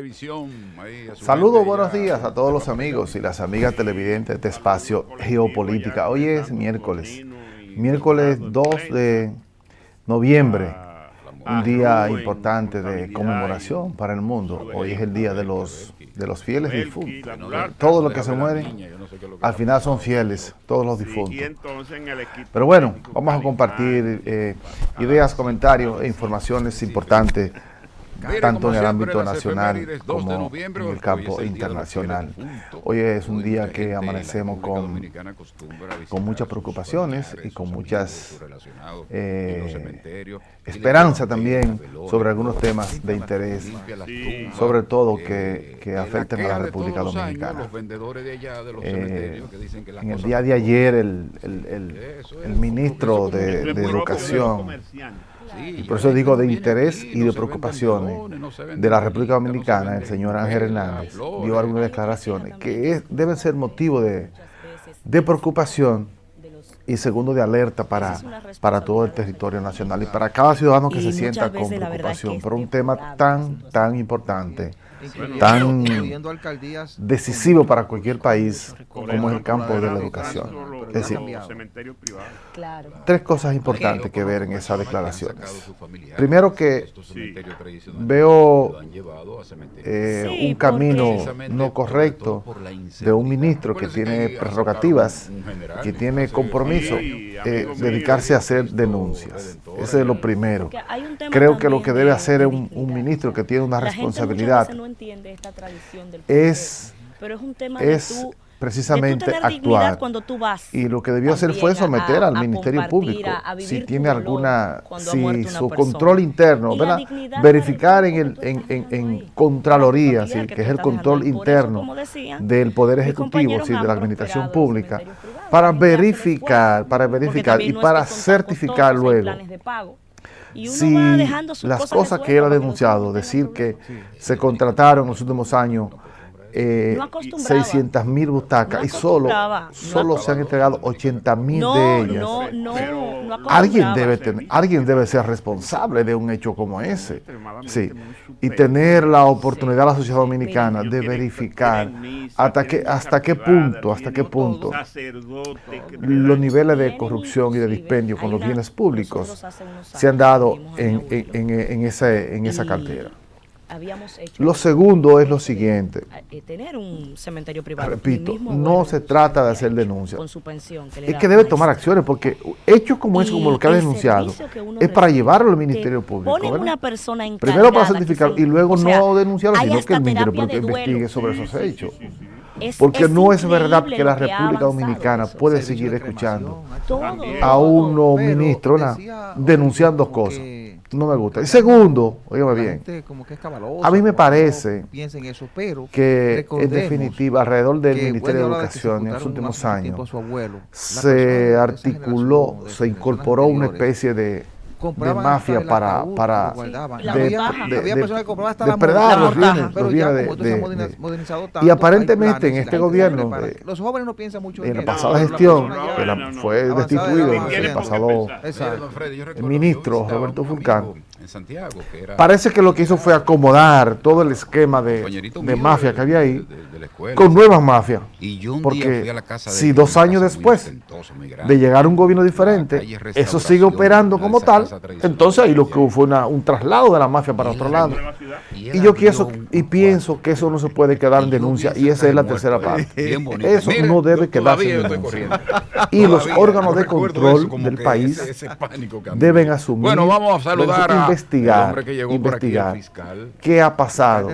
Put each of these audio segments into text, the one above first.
televisión. Saludos, buenos días a todos los amigos y las amigas televidentes de este espacio Geopolítica. Hoy es miércoles 2 de noviembre, un día importante de conmemoración para el mundo. Hoy es el día de los fieles difuntos. Todos los que se mueren, al final son fieles, todos los difuntos. Pero bueno, vamos a compartir ideas, comentarios e informaciones importantes, tanto en el ámbito nacional como en el campo internacional. Hoy es un día que amanecemos con muchas preocupaciones y con muchas esperanza también sobre algunos temas de interés, sobre todo que afecten a la República Dominicana. En el día de ayer el ministro de Educación, y por eso digo de interés y de preocupaciones de la República Dominicana, el señor Ángel Hernández dio algunas declaraciones que deben ser motivo de preocupación y segundo de alerta para todo el territorio nacional y para cada ciudadano que se sienta con preocupación por un tema tan importante, tan decisivo para cualquier país como es el campo de la educación. Es decir, tres cosas importantes que ver en esas declaraciones. Primero, que veo un camino no correcto de un ministro que tiene prerrogativas, que tiene compromiso, dedicarse a hacer denuncias. Ese es lo primero. Creo que lo que debe hacer un ministro que tiene una responsabilidad es precisamente actuar, y lo que debió hacer fue someter al Ministerio Público si tiene si su control interno, ¿verdad? Verificar en Contraloría, ¿sí? Que es el control interno del Poder Ejecutivo, ¿sí? De la Administración Pública, para verificar y para certificar luego si las cosas que él ha denunciado, decir que se contrataron en los últimos años 600,000 butacas y solo se han entregado 80,000 de ellas. Alguien debe ser responsable de un hecho como ese. Sí. Y tener la oportunidad la sociedad dominicana de verificar hasta qué punto los niveles de corrupción y de dispendio con los bienes públicos se han dado en esa cartera. Lo segundo es lo siguiente. Tener un cementerio privado. Repito, no se trata de hacer denuncias. Es que debe tomar acciones, porque hechos como ese, como lo que ha denunciado, es para llevarlo al Ministerio Público. Primero para certificar y luego no denunciarlo, sino que el Ministerio Público investigue sobre esos hechos. Porque no es verdad que la República Dominicana puede seguir escuchando a unos ministros denunciando cosas. No me gusta. Y segundo, óigame bien, a mí me parece que en definitiva alrededor del Ministerio de Educación en los últimos años se articuló, se incorporó una especie de mafia para depredar los bienes y aparentemente en este gobierno, en la pasada gestión, que fue destituido el pasado ministro Roberto Fulcán, parece que lo que hizo fue acomodar todo el esquema de mafia que había ahí con nuevas mafias, porque si 2 años después de llegar un gobierno diferente, eso sigue operando como tal, entonces ahí lo que hubo fue un traslado de la mafia para otro lado. Y yo pienso que eso no se puede quedar en denuncia, y esa es la tercera parte. Eso no debe quedarse en denuncia. Y los órganos de control del país deben asumir, bueno, vamos a saludar investigar qué ha pasado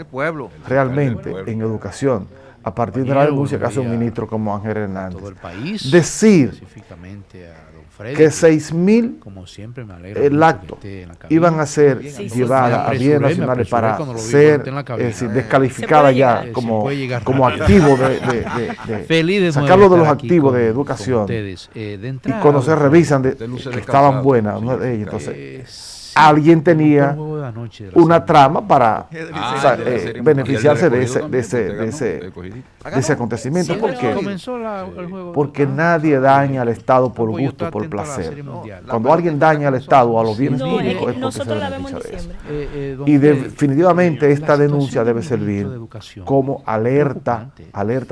realmente en educación a partir de la denuncia que hace un ministro como Ángel Hernández. Decir que 6,000 lactos iban a ser llevadas a bienes nacionales para ser descalificadas ya como activo de sacarlo de los activos de educación, y cuando se revisan que estaban buenas, entonces alguien tenía una trama para beneficiarse de ese acontecimiento. Sí, ¿Por qué? Porque nadie daña al Estado por gusto, por placer. Cuando alguien daña al Estado o a los bienes públicos es porque nosotros se la vemos en beneficia de eso. diciembre. Y definitivamente esta denuncia debe servir como alerta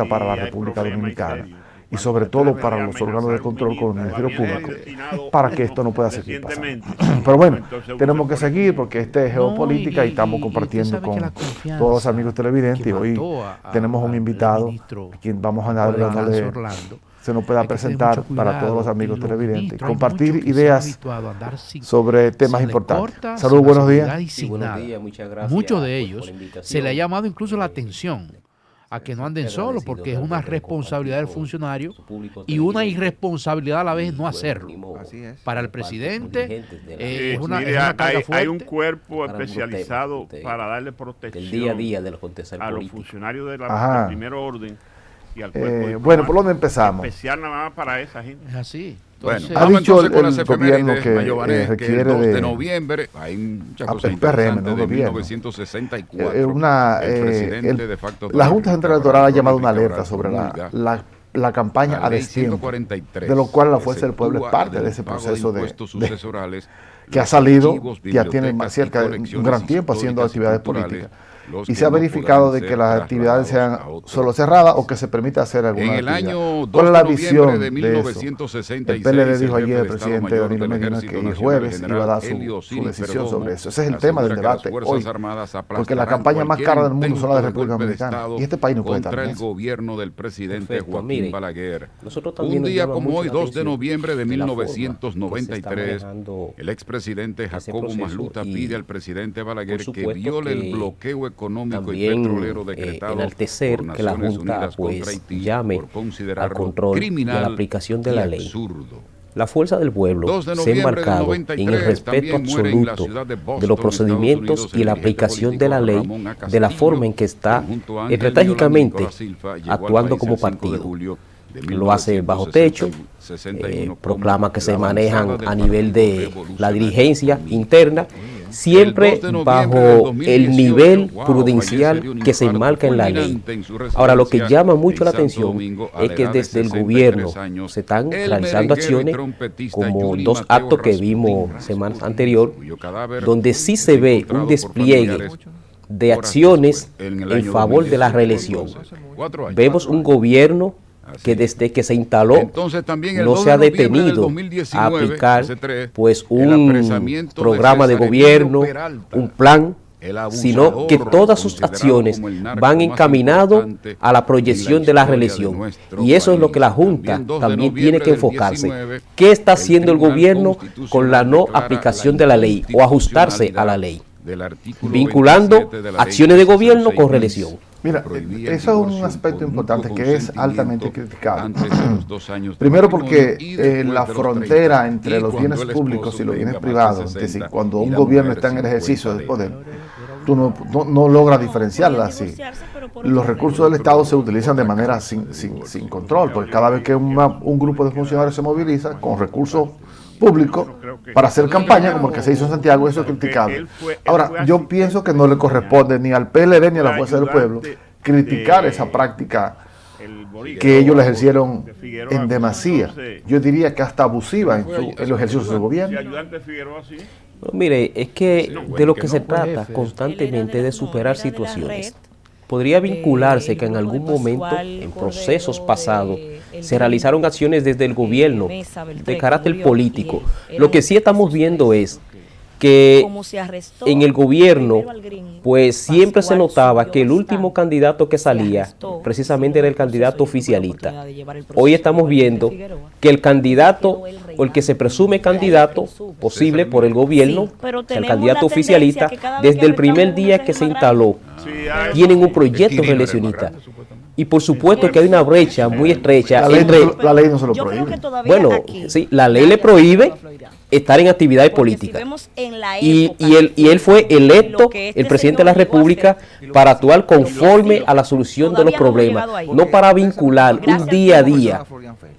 para la República Dominicana y sobre todo para los órganos de control como el Ministerio Público, para que esto no pueda seguir pasando. Pero bueno, tenemos que seguir porque este es geopolítica y estamos compartiendo con todos los amigos televidentes. Y hoy tenemos un invitado a quien vamos a darle se nos pueda presentar para todos los amigos televidentes, compartir ideas sobre temas importantes. Saludos, buenos días. Sí, buenos días, muchas gracias. Muchos de ellos se le ha llamado incluso la atención a que no anden solos, porque es una responsabilidad del funcionario y una irresponsabilidad a la vez no hacerlo. Para el presidente es una carga fuerte. Hay un cuerpo especializado para darle protección día a día de los a los funcionarios del primer orden y al cuerpo. Bueno, ¿por dónde empezamos? Especial nada más para esa gente. Es así. Bueno, ha dicho el gobierno que requiere el 2 de de noviembre, hay muchas cosas el PRM, interesantes, ¿no? de Gobierno. 1964, el presidente de facto... La Junta Central Electoral ha llamado una alerta sobre la campaña a destiempo, de lo cual la Fuerza del Pueblo es parte de ese proceso que ha salido, ya tiene cerca de un gran tiempo haciendo actividades políticas. Y se ha verificado de que las actividades sean solo cerradas o que se permita hacer alguna actividad. En el año 2 ¿Cuál es la de visión noviembre de de eso? 1966, El PLD dijo el ayer, jefe el de presidente Estado Danilo Mayor del Medina, Ejército que el Nacional, jueves general iba a dar Helio su Cini decisión Perdomo, sobre eso. Ese es el tema del asegura que debate las hoy. Fuerzas Armadas Porque la aplastarán campaña más cualquier cara del mundo son las de intento República golpe de Dominicana. Estado Y este país no puede estar contra en el eso. gobierno del presidente Perfecto, Joaquín mire, Balaguer. Un día como hoy, 2 de noviembre de 1993, el expresidente Jacobo Masluta pide al presidente Balaguer que viole el bloqueo económico y petrolero decretado enaltecer por que la Naciones Junta Unidas contra pues Haití llame por considerarlo al control y a criminal la aplicación de y la ley. absurdo. La fuerza del pueblo 2 de se ha noviembre del embarcado 93, en el respeto también muere en la absoluto ciudad de Boston, de los procedimientos Estados Unidos, y la el dirigente aplicación de la político ley, Ramón A. de la Castillo, forma en que está quien junto a Ángel estratégicamente Nicolás Silva llegó al actuando país como el 5 de partido. julio de Lo hace bajo techo, 1961 proclama que se la manejan avanzada a del nivel Partido de la Revolucionario dirigencia Dominicano. interna, siempre El 2 de noviembre del bajo 2018, el nivel wow, prudencial fallece de un que se infarto enmarca en la ley. fulminante en su Ahora, lo que residencia llama mucho la en Santo atención Domingo, a es la que edad de desde el 63 gobierno años, se están el realizando merenguero y acciones trompetista como Yuli dos Mateo actos que Rasputín, vimos semana anterior, cuyo cadáver donde sí es se ve encontrado un por despliegue familiares de horas acciones después, en el en año favor de la 2018, reelección. entonces, 4 años. Vemos un gobierno que desde que se instaló Entonces, también el no 2 se ha de noviembre del detenido 2019, a aplicar hace 3, pues el un apresamiento programa de César gobierno, Emilio Peralta, un plan, el abusador, sino que todas sus considerado acciones como el narco van más encaminadas importante a la proyección en de la historia reelección. de nuestro Y eso es lo país. que la Junta También 2 de también tiene noviembre que del enfocarse. 19, ¿Qué está el haciendo el Tribunal gobierno con la no Constitucional aplicación declara de la ley o ajustarse a la ley? del artículo Vinculando 27 de la ley acciones de gobierno 16 con reelección. Mira, prohibía el eso es un divorcio aspecto por importante mutuo que es altamente consentimiento criticado. antes de los 2 años de Primero matrimonio porque y después la de los frontera 30, entre y los cuando bienes el públicos esposo y los tenga bienes más de privados, es 60 decir, cuando y un la gobierno mujer está en 50 ejercicio de del edad. poder, tú no logras diferenciarla así. Los recursos del Estado se utilizan de manera sin control, porque cada vez que un grupo de funcionarios se moviliza con recursos públicos para hacer campaña, como el que se hizo en Santiago, eso es criticable. Ahora, yo pienso que no le corresponde ni al PLD ni a la Fuerza del Pueblo criticar esa práctica que ellos le ejercieron en demasía. Yo diría que hasta abusiva en el ejercicio de su gobierno. No, mire, es que de lo que se trata constantemente de superar situaciones. Podría vincularse que en algún momento, en procesos pasados, se realizaron acciones desde el gobierno de carácter político. Lo que sí estamos viendo es que en el gobierno, pues siempre se notaba que el último candidato que salía precisamente era el candidato oficialista. Hoy estamos viendo que el candidato o el que se presume candidato posible por el gobierno, el candidato oficialista, desde el primer día que se instaló, tienen un proyecto reeleccionista. Y por supuesto que hay una brecha muy estrecha entre... La ley no se lo prohíbe. Bueno, sí, la ley le prohíbe estar en actividades políticas. Y él fue electo, el presidente de la República, para actuar conforme a la solución de los problemas, no para vincular un día a día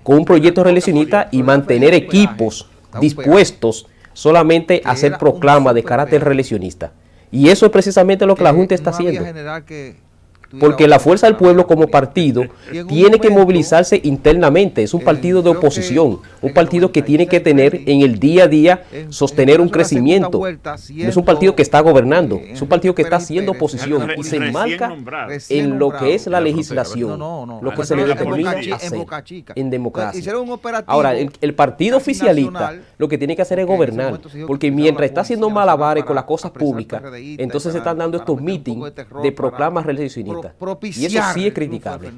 con un proyecto reeleccionista y mantener equipos dispuestos solamente hacer proclamas de carácter reeleccionista. Y eso es precisamente lo que la Junta está haciendo. Porque la Fuerza del Pueblo como partido tiene que movilizarse internamente. Es un partido de oposición, un partido que tiene que tener en el día a día, sostener un crecimiento. No es un partido que está gobernando, es un partido que está haciendo oposición y se enmarca en lo que es la legislación, lo que se le determina hacer en democracia. Ahora, el partido oficialista lo que tiene que hacer es gobernar, porque mientras está haciendo malabares con las cosas públicas, entonces se están dando estos mítines de proclamas reeleccionistas. Y eso sí es criticable.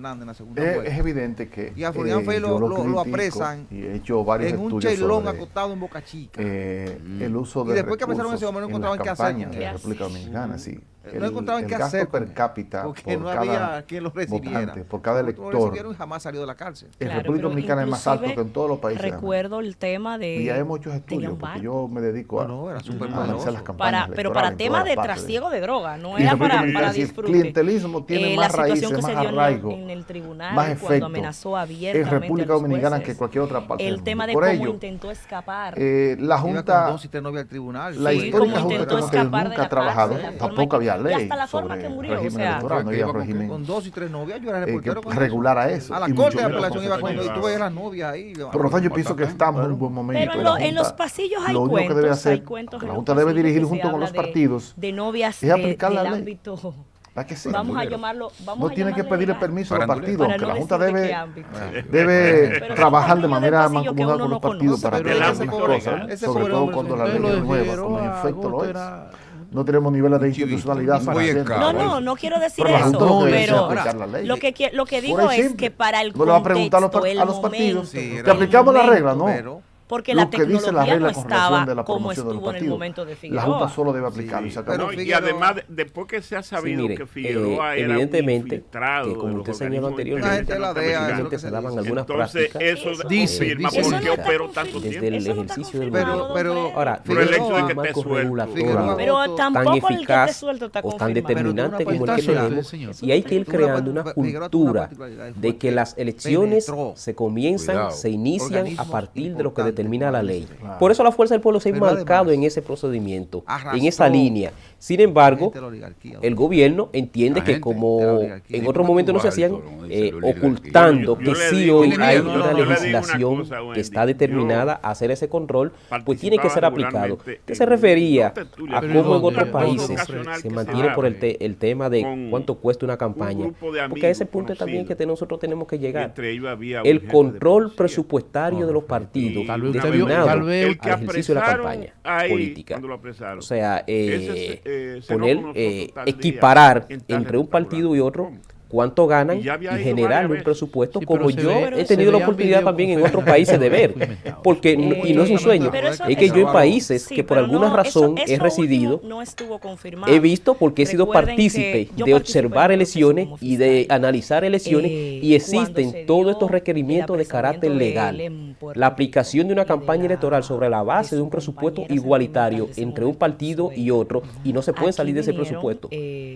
Es evidente que y a Florian Fey lo apresan y he hecho varios en un estudios chelón sobre acostado en Boca Chica. El uso de y después que apresaron ese hombre no encontraban qué hacer en la República Dominicana, sí. No encontraban qué hacer el gasto per cápita porque por no cada había quien lo recibiera. votante, por cada Lo elector. recibieron y jamás salió de la cárcel. En República Dominicana es más alto que en todos los países. Recuerdo el tema de... Y hay muchos estudios, porque yo me dedico a analizar las campañas pero para temas de trasiego de droga, no y era para El disfrute. clientelismo tiene más raíces, más arraigo, en el tribunal, más efecto cuando amenazó abiertamente en República a los Dominicana jueces. que cualquier otra parte El tema de por cómo ello, intentó escapar. La Junta, con 2 y 3 novias al tribunal. la histórica cómo Junta intentó que escapar de nunca ha la trabajado, cárcel, la forma tampoco había y ley hasta la forma sobre que murió, régimen o sea, electoral, no había régimen con 2 y 3 novias, yo era que reportero con regulara eso. a la y corte mucho de menos apelación iba consecuencias. y tú veías las novias ahí. Por lo tanto, yo pienso que estamos en un buen momento. Pero en los pasillos hay lo único que debe cuentos, hacer, hay cuentos la en Junta los debe dirigir pasillos que junto se con los habla partidos de novias es aplicar la del ley. ámbito. La que sea, Vamos a llamarlo. no tiene que pedirle permiso a los partidos, para que no la Junta decir de debe, qué ámbito. debe Pero trabajar son de manera pasillos que mancomunada uno con no los partidos conoce. para Pero hacer ese las pobre cosas, hombre, sobre todo hombre, cuando la usted ley lo es nueva, dijeron, como en efecto lo es. era No tenemos niveles de institucionalidad para muy hacerlo. escabro. No quiero decir Pero la Junta eso, no debe pero aplicar la ley. lo que digo Por ahí es simple. que para el No le va a preguntar contexto, el a los partidos, momento, ¿te aplicamos la el regla? momento, No. porque Lo la que dice la tecnología regla no con relación estaba de la como promoción de los estuvo en el partidos. momento de La Figueroa. Junta solo debe aplicarlo y se acabó. No, y además, después que se ha sabido mire, que Figueroa era un evidentemente, infiltrado que como de los usted señaló organismos anteriormente, de la DEA, posiblemente se daban algunas entonces, prácticas eso Dice, confirma dice. por Eso qué no está operó tanto confirmado. tiempo. desde el Eso no está ejercicio del confirmado, mandato. pero Ahora, Por el hecho de un que esté marco suelto. regulatorio Pero tan tampoco el que eficaz esté suelto está o tan confirmado. determinante como el que Está suelto, tenemos, señor. y hay que ir creando una cultura de que las elecciones se comienzan, Cuidado. se inician a partir de lo que determina la ley. Claro. Por eso la Fuerza del Pueblo se ha Pero enmarcado además, en ese procedimiento, arrastró en esa línea. Sin embargo, gente de la oligarquía. el gobierno entiende La que gente como de la oligarquía. en otro momento no se hacían Como dice la oligarquía. ocultando Yo que le sí digo hoy una- hay yo le una digo una legislación cosa, que Wendy. está determinada a hacer ese control, pues tiene que ser participaba aplicado. regularmente ¿Qué se en refería dos tertulias, a pero cómo en ¿dónde? otros países ocasional se que mantiene se por abre el tema de con cuánto cuesta una campaña? grupo de Porque a ese amigos punto también conocidos. que nosotros tenemos que llegar. Entre ellos había un El jefe de control policía. presupuestario de los partidos Y Tal vez usted destinado tal vez el que al ejercicio de la apresaron campaña ahí, política. cuando lo apresaron. O sea, Ese se enojó poner, con nosotros tal día, equiparar en tal entre un partido y otro ¿Cómo? cuánto ganan Y ya había y ido generar varias un veces. presupuesto Sí, como pero se yo ve- he se tenido la veían oportunidad videos también en con otros Fernando países de ver, inventados. porque y no es un sueño, Pero eso- es que yo en eso- países sí, que por pero algunas no, razón eso he residido, último no estuvo confirmado. he visto porque he sido Recuerden partícipe que yo de participé observar en un elecciones proceso como y de fiscal. analizar elecciones y Cuando existen se todos dio estos requerimientos el de carácter apresamiento de legal. él en Puerto La aplicación de una Rico y de campaña la- electoral sobre la base de de su un presupuesto compañera igualitario sentimental de ese entre un momento, partido y Zoe. otro y no se puede Aquí salir de ese vinieron, presupuesto.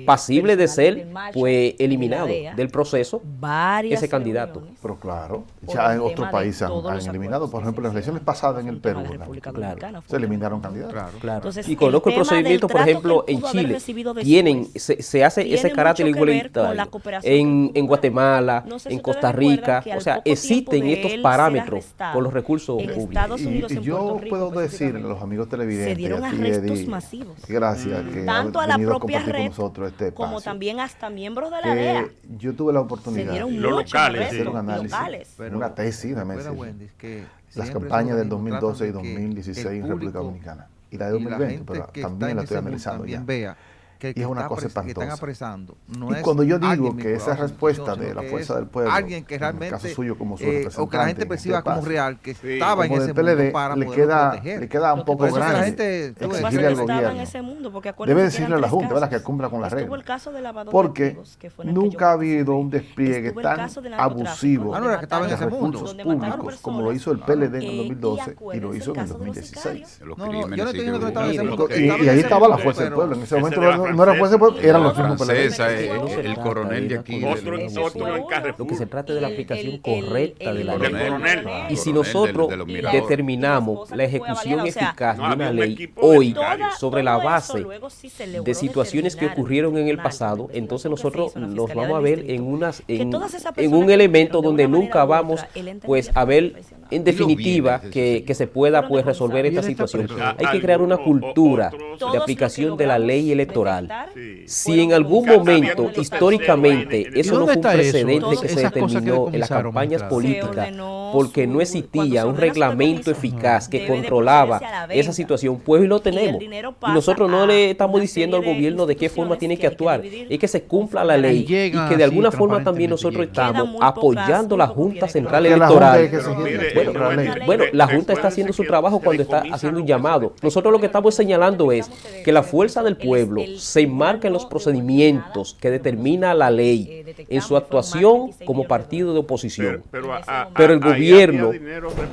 Pasible de personal ser del Marshall, pues de la eliminado DEA, del proceso varias ese candidato. reuniones. Pero claro, Por ya el en otros tema de países todos han los eliminado, acuerdos por que ejemplo, se las elecciones hicieron. pasadas en el Un tema Perú, de la ¿verdad? República Claro. Dominicana, fue Se eliminaron un tema. candidatos. Claro. Entonces, Y conozco el tema del procedimiento, por trato que ejemplo, él en pudo haber Chile. recibido Tienen, después, se hace tiene ese carácter mucho que ver con la igualitario cooperación que en tuvo. Guatemala, No sé si en ustedes Costa recuerdan Rica. que al O sea, poco tiempo existen de estos él ser parámetros arrestado con los recursos en públicos. Estados Unidos, Y en yo Puerto Rico puedo decirle a específicamente, los amigos televidentes, se dieron y a ti, arrestos Eddie, masivos. gracias, que Tanto has a la venido propia compartir con red nosotros este como espacio, también hasta miembros de la DEA. que yo tuve la Se oportunidad dieron Los muchos locales, arrestos hacer un análisis, locales. una tesis, déjame Recuerda, decir, Wendy, que las siempre campañas del esos organismos 2012 y tratan de que 2016 en el República público Dominicana y la de y la 2020, gente pero que también la está estoy en ese mundo analizando ya. también vea que el Y es que una está cosa que están espantosa. apresando no Y es cuando yo digo alguien que esa vinculado a respuesta institución, de sino la que Fuerza es del Pueblo, alguien que en el realmente caso suyo como su o que la representante gente en perciba este como espacio, real que estaba en como ese del mundo PLD, para le poderlo proteger. queda un Lo que poco pasa es que la grande gente- Lo que pasa es exigirle que al no estaba en gobierno. ese mundo, porque Debe acuérdense que decirle a eran la tres Junta, ¿verdad?, casos. que cumpla con las Estuvo reglas. el caso de lavado de Porque activos, que fue en el que yo nunca ha habido un participé. despliegue Estuvo el tan caso del narcotráfico, abusivo donde Ah, no, era que estaba en de ese mundo. recursos donde mataron públicos como lo personas. hizo el PLD en el Y 2012 y lo acuérdense hizo el en el caso de los 2016. Los No, no, yo no crímenes estoy diciendo que no siguen estaba en ese ocurriendo. mundo. Y Estaba en ahí ese estaba la mundo, Fuerza del pero- Pueblo, en ese Ese momento de la no no era juez, eran los mismos francesa, el coronel de aquí. Otro en Carrefour. Lo que se trata de la aplicación correcta de la ley. coronel. Y si nosotros de los miradores. determinamos la ejecución eficaz de no, una había un ley equipo hoy de sobre la base de situaciones que ocurrieron en el pasado, entonces nosotros nos vamos a ver en un elemento donde nunca vamos pues a ver en definitiva que se pueda pues resolver esta situación. Hay que crear una cultura de aplicación de la ley electoral. Si en algún momento históricamente eso no fue un precedente que se determinó en las campañas políticas porque no existía un reglamento eficaz que controlaba esa situación, pues hoy lo tenemos. Y nosotros no le estamos diciendo al gobierno de qué forma tiene que actuar, es que se cumpla la ley y que de alguna forma también nosotros estamos apoyando la Junta Central Electoral. Bueno, la Junta está haciendo su trabajo cuando está haciendo un llamado. Nosotros lo que estamos señalando es que la fuerza del pueblo se enmarca en los procedimientos que determina la ley en su actuación como partido de oposición. Pero el gobierno,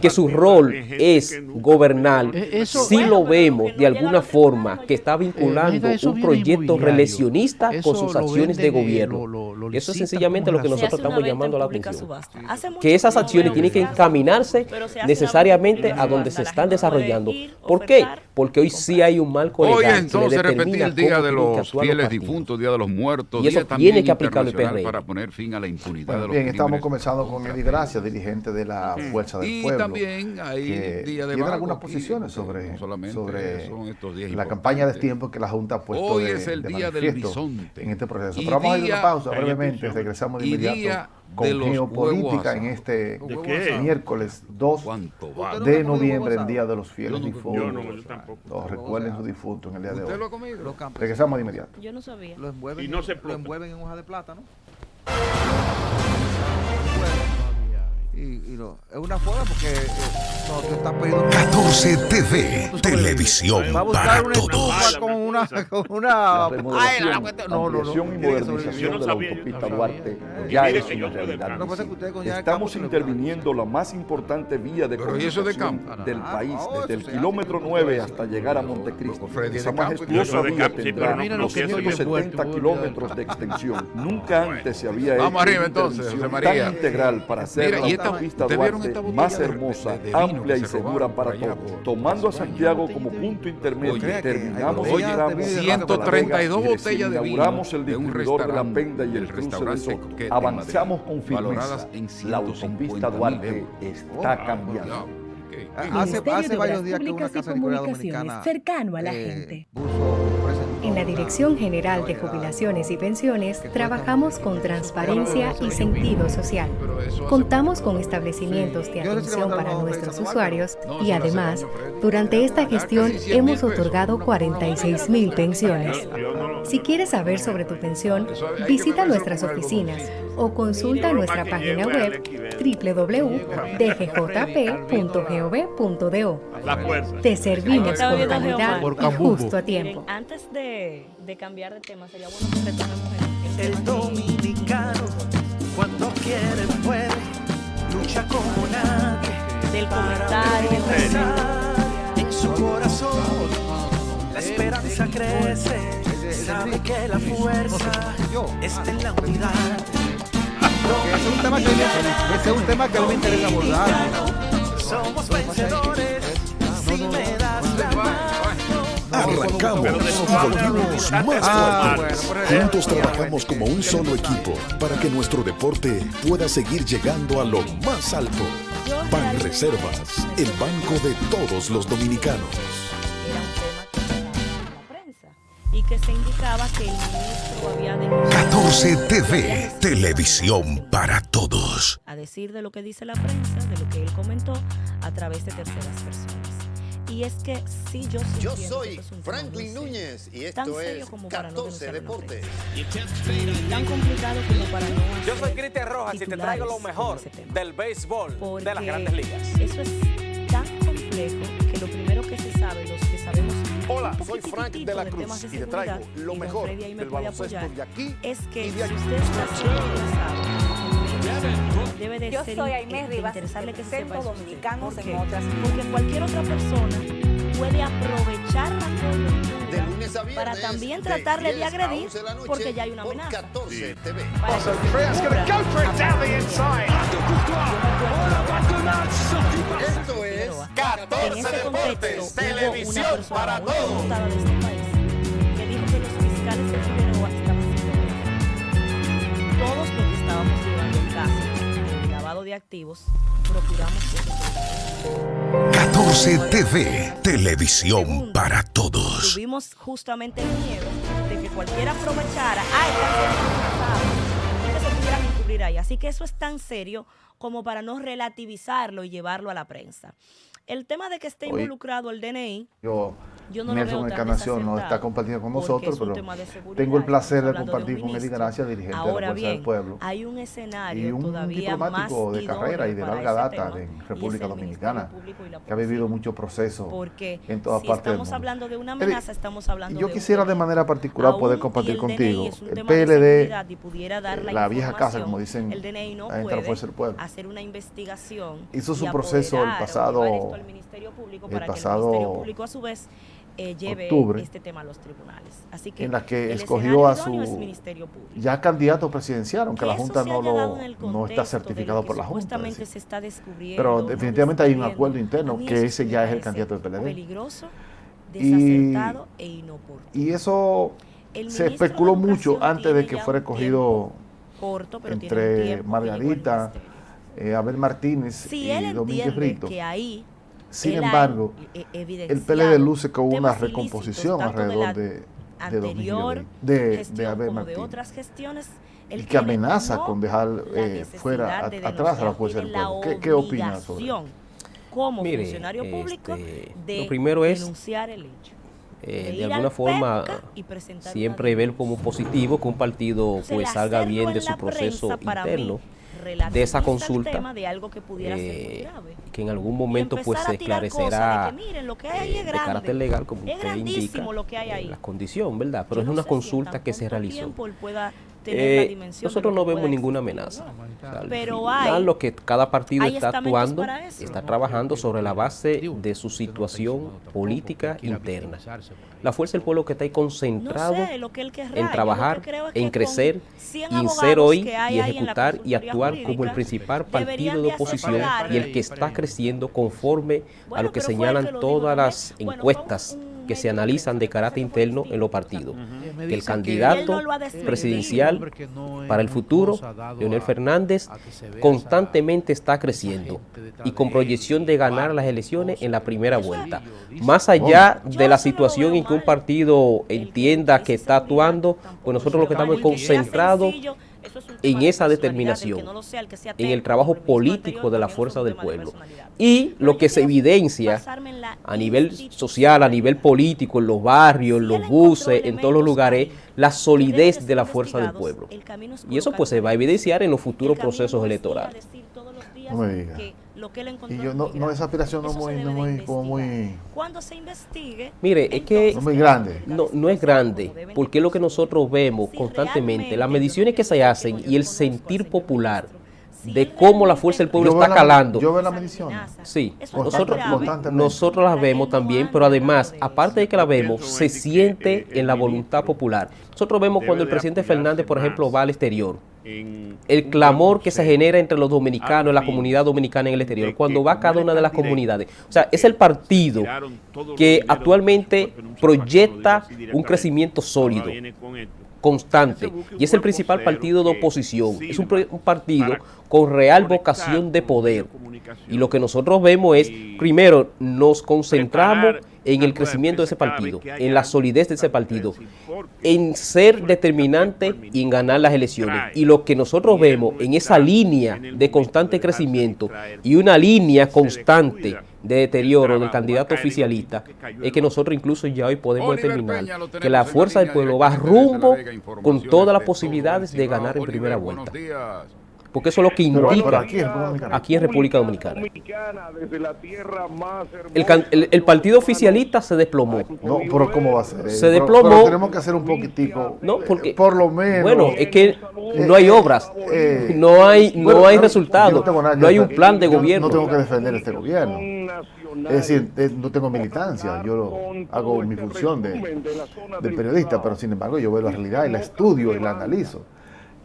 que su rol es gobernar, sí lo vemos de alguna forma que está vinculando un proyecto reeleccionista con sus acciones de gobierno. Eso es sencillamente lo que nosotros estamos llamando a la atención. Que esas acciones tienen que encaminarse necesariamente a donde se están desarrollando. ¿Por qué? Porque hoy sí hay un marco legal. Hoy entonces repetir el Día de los Fieles Difuntos, Día de los Muertos, y eso tiene que aplicarlo el PRD para poner fin a la impunidad de los bien, crímenes. estamos comenzando con Eddie Gracia, dirigente de la Fuerza del Pueblo. Y también hay día de tiene algunas posiciones sobre la campaña de tiempo que la Junta ha puesto hoy es el Día del bisonte en este proceso. Pero vamos a ir a una pausa brevemente, regresamos de inmediato con geopolítica en este miércoles 2 de noviembre, el Día de los Fieles Difuntos. Recuerden sus difuntos en el día de hoy. Regresamos de inmediato. Yo no sabía. Lo envuelven, Y no se lo envuelven en hoja de plátano. Es una forma porque no están pidiendo 14 TV, televisión para todos. con una La ampliación y modernización de la autopista Duarte ya es una realidad. Estamos interviniendo la más importante vía de comunicación del país, desde el kilómetro 9 hasta llegar a Montecristo. Esa majestuosa vía tendrá 270 kilómetros de extensión. Nunca antes se había hecho una intervención tan integral para hacer la autopista Duarte más hermosa, amplia y segura para todos. Tomando a Santiago como punto intermedio, terminamos el tramo 132 botellas de vino inauguramos el de un distribuidor de la restaurante, Penda y el cruce de Soto. Avanzamos con firmeza. La autopista Duarte está cambiando. Hace varios días que una casa de dominicana cercano a la gente. En la Dirección General de Jubilaciones y Pensiones trabajamos con transparencia y sentido social. Contamos con establecimientos de atención para nuestros usuarios y además, durante esta gestión hemos otorgado 46,000 pensiones. Si quieres saber sobre tu pensión, visita nuestras oficinas o consulta nuestra página web www.dgjp.gov.do. Te servimos con calidad y justo a tiempo. Antes de cambiar de tema, sería bueno que retomemos el dominicano, cuando quiere puede, lucha como nadie. Del comentario en su corazón, la esperanza crece, sabe que la fuerza está en la unidad. Ese es un tema que a mí me interesa abordar. Somos vencedores, si me das la mano. Arrancamos y volvimos más fuertes. Juntos trabajamos como un solo equipo para que nuestro deporte pueda seguir llegando a lo más alto. Banreservas, el banco de todos los dominicanos. Era un tema que era la prensa y que se indicaba que el ministro había denunciado 14 TV, televisión para todos. a decir de lo que dice la prensa, de lo que él comentó a través de terceras personas. Y es que sí, yo soy Franklin Núñez y esto es 14 Deportes. Tan complicado como para no hacer. Yo soy Cristian Rojas y te traigo lo mejor del béisbol de las Grandes Ligas. Eso es tan complejo que lo primero que se sabe, los que sabemos. Hola, soy Frank de la Cruz y te traigo lo mejor del baloncesto de aquí es que y de allí. si usted está interesado debe de Yo ser soy Aimee Rivas, interesarle que se sepa eso. dominicanos ¿Por en qué? otras. Porque cualquier otra persona puede aprovechar la coyuntura para también tratarle de agredir porque ya hay una amenaza. 14 TV. Esto es 14 Deportes, televisión para todos. Que dijo que los fiscales de Figueroa estaban haciendo todos los que estábamos llevando el caso de lavado de activos, procuramos que 14 TV, televisión para todos. tuvimos justamente el miedo de que cualquiera aprovechara, y que se pudieran encubrir ahí. Así que eso es tan serio como para no relativizarlo y llevarlo a la prensa. El tema de que esté involucrado el DNI, yo no Nelson lo veo tan Encarnación no está compartiendo con nosotros, pero tengo el placer de compartir con él y Gracia, dirigente de la Fuerza del Pueblo. Hay un escenario Y un todavía más diplomático de carrera y de idóneo larga para ese data tema, en y es República el Dominicana, Ministerio Público y la que ha vivido muchos procesos porque en todas si partes del estamos mundo. hablando de una amenaza, estamos hablando Yo de quisiera de manera particular Aún, poder compartir y el contigo DNI es un el tema de PLD, seguridad y pudiera dar la vieja casa, información, como dicen, el DNI no ahí entra la puede Fuerza del Pueblo. hacer una investigación, Hizo su y proceso el apoderar o pasado, llevar esto al Ministerio Público para que el pasado Ministerio Público a su vez lleve octubre, este tema a los tribunales. Así que en la que el escogió a escenario idóneo es su Ministerio Público. ya candidato presidencial, aunque la Eso Junta se haya dado en el no está contexto certificado de lo por que la Junta. supuestamente se está descubriendo, Pero no definitivamente hay un descubriendo. acuerdo A interno mí que eso ese me ya es el parece candidato del PLD. peligroso, desacertado e inoportuno. Y eso El se ministro especuló de mucho Educación antes de tiene que ya fuera un escogido corto, pero tiene un entre tiempo que llegó al Margarita, Abel Martínez Si y él Domínguez entiende Brito. que ahí Sin él ha embargo, el PLD luce con una temas recomposición ilícitos, tanto alrededor de de anterior de gestión Abel como de Martínez. otras gestiones, él Y que tiene amenaza no con dejar la fuera necesidad de atrás a la denunciar, Fuerza del tiene la Pueblo. ¿Qué opinas sobre eso? obligación como Mire, funcionario público de lo primero es denunciar el hecho. de alguna forma siempre ver como positivo que un partido pues salga bien de su proceso interno de esa consulta, que en algún momento pues se esclarecerá de carácter legal, como usted indica, la condición, ¿verdad? Pero es una consulta que se realizó. Nosotros no vemos ninguna amenaza. Pero al final, lo que cada partido hay está estamentos actuando, para eso. está trabajando sobre la base de su situación política interna. La Fuerza del Pueblo que está ahí concentrado en trabajar, en crecer y en ser hoy y ejecutar y actuar como el principal partido de oposición y el que está creciendo conforme a lo que señalan todas las encuestas que se analizan de carácter interno en los partidos. Que el candidato presidencial para el futuro, Leonel Fernández, constantemente está creciendo y con proyección de ganar las elecciones en la primera vuelta. Más allá de la situación en que un partido entienda que está actuando, pues nosotros lo que estamos concentrados en esa determinación, en el trabajo político de la Fuerza del Pueblo. Y lo que se evidencia a nivel social, a nivel político, en los barrios, en los buses, en todos los lugares, la solidez de la Fuerza del Pueblo. Y eso pues se va a evidenciar en los futuros procesos electorales. No me digas. Y yo no, esa aspiración no muy cuando se investigue, mire, es que no es muy grande. No es grande, porque es lo que nosotros vemos constantemente, las mediciones que se hacen y el sentir popular de cómo la Fuerza del Pueblo está calando. Yo veo las mediciones. Sí, nosotros las vemos también, pero además, aparte de que las vemos, se siente en la voluntad popular. Nosotros vemos cuando el presidente Fernández, por ejemplo, va al exterior, el clamor que se genera entre los dominicanos, la comunidad dominicana en el exterior, cuando va a cada una de las comunidades. O sea, es el partido que actualmente proyecta un crecimiento sólido, constante, y es el principal partido de oposición. Es un partido con real vocación de poder. Y lo que nosotros vemos es, primero, nos concentramos en el crecimiento de ese partido, en la solidez de ese partido, en ser determinante y en ganar las elecciones. Y lo que nosotros vemos en esa línea de constante crecimiento y una línea constante de deterioro del candidato oficialista, es que nosotros incluso ya hoy podemos determinar que la Fuerza del Pueblo va rumbo con todas las posibilidades de ganar en primera vuelta. porque eso es lo que indica aquí en República Dominicana. El partido oficialista se desplomó. No, pero ¿cómo va a ser? Se desplomó. Pero tenemos que hacer un poquitico, no, porque, por lo menos. Bueno, es que no hay obras, no hay resultados, no hay un plan de gobierno. No tengo que defender este gobierno. Es decir, no tengo militancia, yo hago mi función de periodista, pero sin embargo yo veo la realidad y la estudio y la analizo.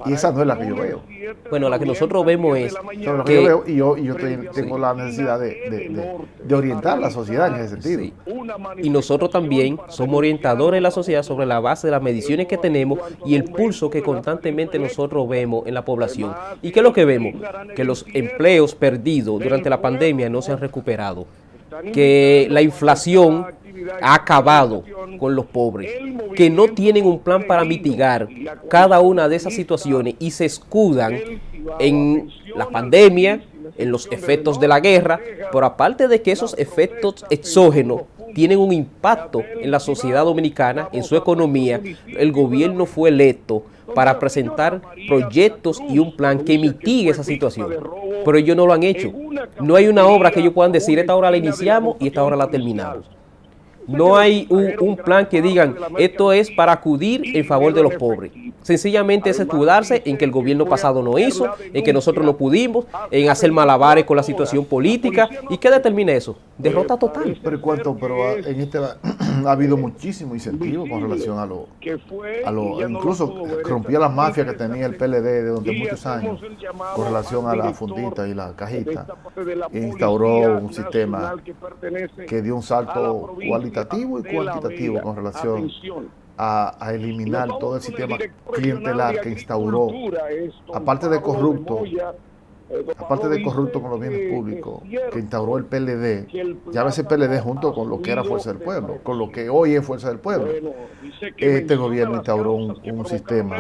Y esa no es la que yo veo. Bueno, la que nosotros vemos es que yo veo, y yo tengo la necesidad de orientar la sociedad en ese sentido. Sí. Y nosotros también somos orientadores de la sociedad sobre la base de las mediciones que tenemos y el pulso que constantemente nosotros vemos en la población. ¿Y qué es lo que vemos? Que los empleos perdidos durante la pandemia no se han recuperado, que la inflación ha acabado con los pobres, que no tienen un plan para mitigar cada una de esas situaciones y se escudan en la pandemia, en los efectos de la guerra, pero aparte de que esos efectos exógenos tienen un impacto en la sociedad dominicana, en su economía, el gobierno fue electo para presentar proyectos y un plan que mitigue esa situación, pero ellos no lo han hecho. No hay una obra que ellos puedan decir, esta obra la iniciamos y esta obra la terminamos. No hay un plan que digan, esto es para acudir en favor de los pobres. Sencillamente es escudarse en que el gobierno pasado no hizo, en que nosotros no pudimos, en hacer malabares con la situación política. ¿Y qué determina eso? Derrota total. Pero en este ha habido muchísimo incentivo con relación a lo incluso rompía la mafia que tenía el PLD durante muchos años con relación a la fundita y la cajita. E instauró un sistema que dio un salto cualitativo y cuantitativo con relación a eliminar todo el sistema clientelar que instauró, aparte de corrupto con los bienes públicos, que instauró el PLD. Ya ese PLD junto con lo que era Fuerza del Pueblo, con lo que hoy es Fuerza del Pueblo. Este gobierno instauró un sistema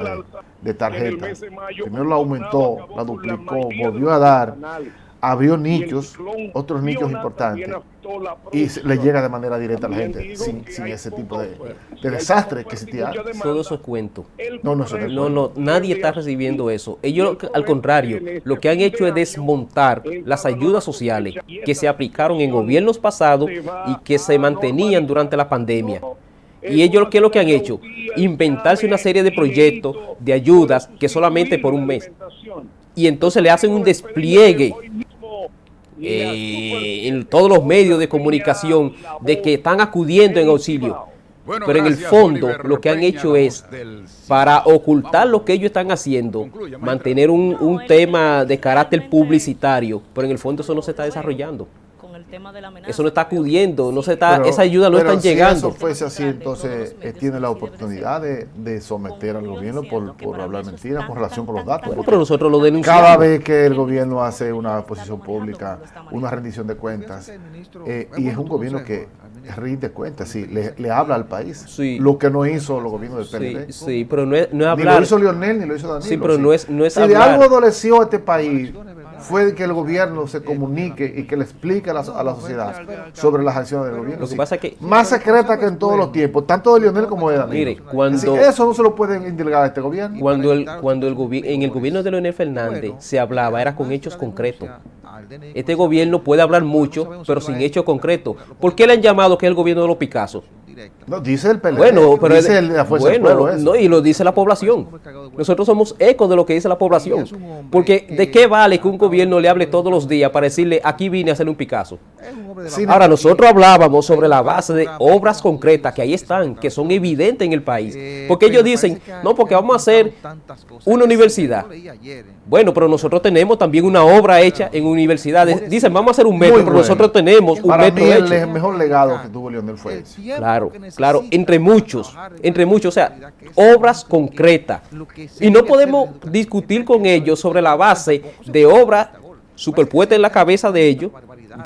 de tarjetas. Primero lo aumentó, la duplicó, volvió a dar, abrió nichos, otros nichos importantes, y le llega de manera directa a la gente, sin ese tipo de desastre que existía. Todo eso es cuento. No, nadie está recibiendo eso. Ellos, al contrario, lo que han hecho es desmontar las ayudas sociales que se aplicaron en gobiernos pasados y que se mantenían durante la pandemia. Y ellos, ¿qué es lo que han hecho? Inventarse una serie de proyectos de ayudas que solamente por un mes. Y entonces le hacen un despliegue en todos los medios de comunicación de que están acudiendo en auxilio. Pero en el fondo lo que han hecho es, para ocultar lo que ellos están haciendo, mantener un tema de carácter publicitario, pero en el fondo eso no se está desarrollando. Eso no está acudiendo, esa ayuda no está llegando. Si eso fuese así, entonces tiene la oportunidad de someter al gobierno por hablar mentiras con relación con los datos. Pero nosotros lo denunciamos. Cada vez que el gobierno hace una exposición pública, una rendición de cuentas, y es un gobierno que rinde cuentas, sí, le habla al país. Sí. Lo que no hizo los gobiernos del PLD. Sí, pero no es hablar. Ni lo hizo Lionel, ni lo hizo Danilo. Sí, pero no es si hablar. de algo adoleció a este país, fue que el gobierno se comunique y que le explique a la sociedad sobre las acciones del gobierno. Lo que pasa es que más secreta que en todos los tiempos, tanto de Lionel como de Danilo. Mire, cuando eso no se lo pueden indilgar a este gobierno. Cuando en el gobierno de Leonel Fernández se hablaba, era con hechos concretos. Este gobierno puede hablar mucho, pero sin hechos concretos. ¿Por qué le han llamado que es el gobierno de los Picassos? No, dice el PLD, bueno, pero dice la Fuerza del Pueblo eso. No, y lo dice la población. Nosotros somos eco de lo que dice la población. Porque ¿de qué vale que un gobierno le hable todos los días para decirle, aquí vine a hacer un Picasso? Ahora, nosotros hablábamos sobre la base de obras concretas que ahí están, que son evidentes en el país. Porque ellos dicen, no, porque vamos a hacer una universidad. Bueno, pero nosotros tenemos también una obra hecha en universidades. Dicen, vamos a hacer un metro, pero nosotros tenemos un metro hecho. Para mí el mejor legado que tuvo Lionel fue ese. Claro, entre muchos, o sea, obras concretas. Y no podemos discutir con ellos sobre la base de obras superpuesta en la cabeza de ellos.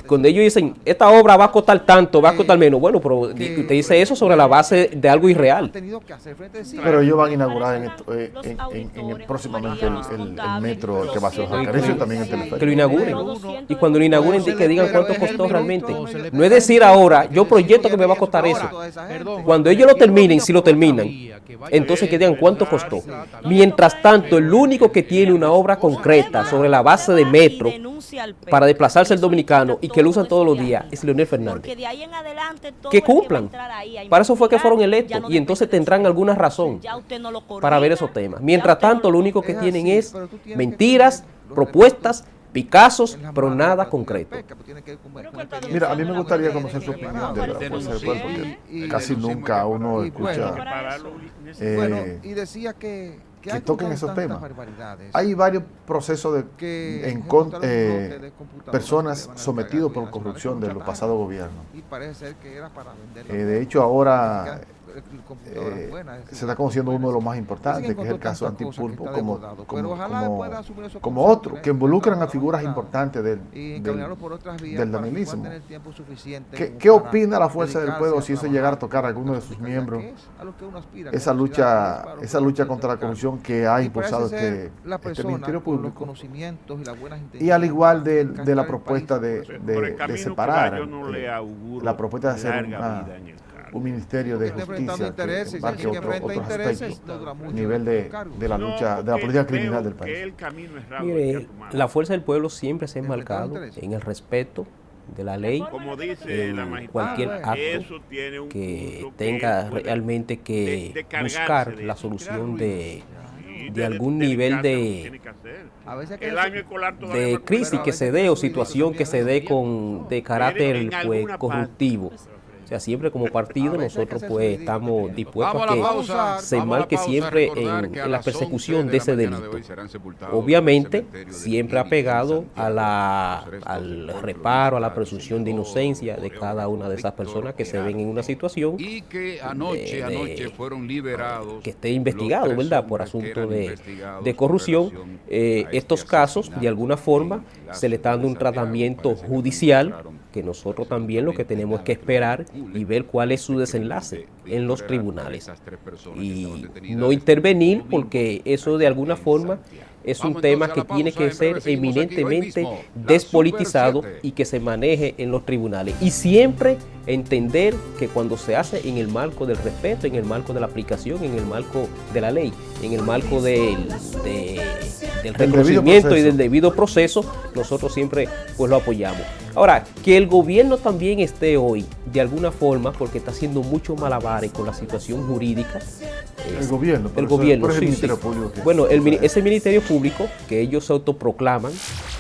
Cuando ellos dicen, esta obra va a costar tanto, va a costar menos, bueno, pero usted dice eso sobre la base de algo irreal. Pero ellos van a inaugurar próximamente el metro que va a ser Jacaricio, también el teleférico. Que lo inauguren. Y cuando lo inauguren, que digan cuánto costó realmente. No es decir ahora, yo proyecto que me va a costar eso. Cuando ellos lo terminen, si lo terminan, entonces que digan cuánto costó. Mientras tanto, el único que tiene una obra concreta sobre la base de metro para desplazarse el dominicano y que lo usan todos los días es Leonel Fernández. Que cumplan. Para eso fue que fueron electos y entonces tendrán alguna razón para ver esos temas. Mientras tanto, lo único que tienen es mentiras, propuestas, Picassos, pero nada concreto. Mira, a mí me gustaría conocer su opinión de la Fuerza del Pueblo, porque casi nunca uno escucha que toquen esos temas. Hay varios procesos de personas sometidas por corrupción de los pasados gobiernos. De hecho, ahora se está conociendo uno de los más importantes, que es el caso Antipulpo, como otro, que involucran a figuras importantes del danilismo. ¿Qué opina la Fuerza del Pueblo si eso llegara a tocar a alguno de sus miembros? Esa lucha contra la corrupción que ha impulsado este Ministerio Público, y al igual de la propuesta de separar, la propuesta de hacer un ministerio de justicia que marque otros aspectos a nivel de la lucha, de la política criminal del país. Mire, la Fuerza del Pueblo siempre se ha enmarcado en el respeto de la ley, en cualquier acto que tenga realmente que buscar la solución de algún nivel de crisis que se dé o situación que se dé de carácter corruptivo. O sea, siempre como partido nosotros pues estamos dispuestos a que se enmarque siempre en la persecución de ese delito. Obviamente, siempre apegado al reparo, a la presunción de inocencia de cada una de esas personas que se ven en una situación que anoche fueron liberados, que esté investigado, ¿verdad?, por asunto de corrupción. Estos casos, de alguna forma, se le está dando un tratamiento judicial, que nosotros también lo que tenemos es que esperar y ver cuál es su desenlace en los tribunales y no intervenir, porque eso de alguna forma es un tema que tiene que ser eminentemente despolitizado y que se maneje en los tribunales, y siempre entender que cuando se hace en el marco del respeto, en el marco de la aplicación, en el marco de la ley, en el marco del reconocimiento y del debido proceso, nosotros siempre pues lo apoyamos. Ahora, que el gobierno también esté hoy de alguna forma, porque está haciendo muchos malabares con la situación jurídica. El gobierno, sí. Bueno, ese Ministerio Público que ellos se autoproclaman,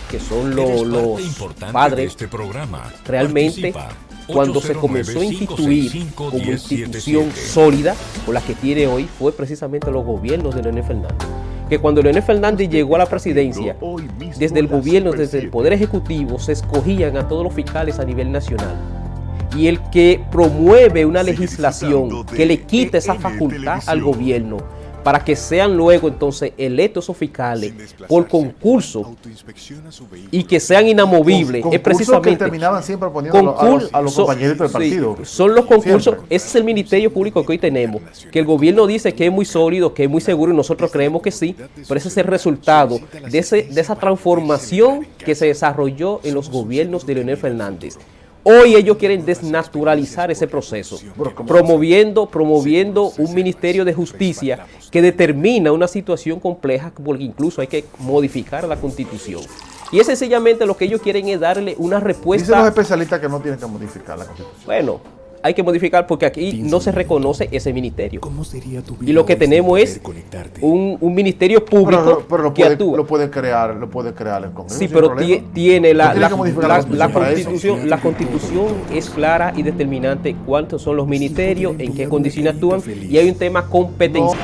que son los padres de este programa, realmente cuando se comenzó a instituir como institución sólida, o la que tiene hoy, fue precisamente los gobiernos de Leonel Fernández. Que cuando Leonel Fernández llegó a la presidencia, desde el gobierno, desde el Poder Ejecutivo, se escogían a todos los fiscales a nivel nacional. Y el que promueve una legislación que le quita esa facultad al gobierno para que sean luego entonces electos esos fiscales por concurso y que sean inamovibles, es precisamente que terminaban siempre poniendo a los compañeros del partido. Sí, son los concursos, ese es el Ministerio Público que hoy tenemos, que el gobierno dice que es muy sólido, que es muy seguro, y nosotros creemos que sí, pero ese es el resultado de esa transformación que se desarrolló en los gobiernos de Leonel Fernández. Hoy ellos quieren desnaturalizar ese proceso, promoviendo un Ministerio de Justicia que determina una situación compleja, porque incluso hay que modificar la Constitución. Y es sencillamente lo que ellos quieren es darle una respuesta. Dicen los especialistas que no tienen que modificar la Constitución. Bueno, hay que modificar porque aquí no se reconoce ese ministerio. Y lo que tenemos es un ministerio público que actúa. Lo puede crear el Congreso. Sí, pero tiene la Constitución es clara y determinante cuántos son los ministerios, en qué condiciones actúan, y hay un tema competencial.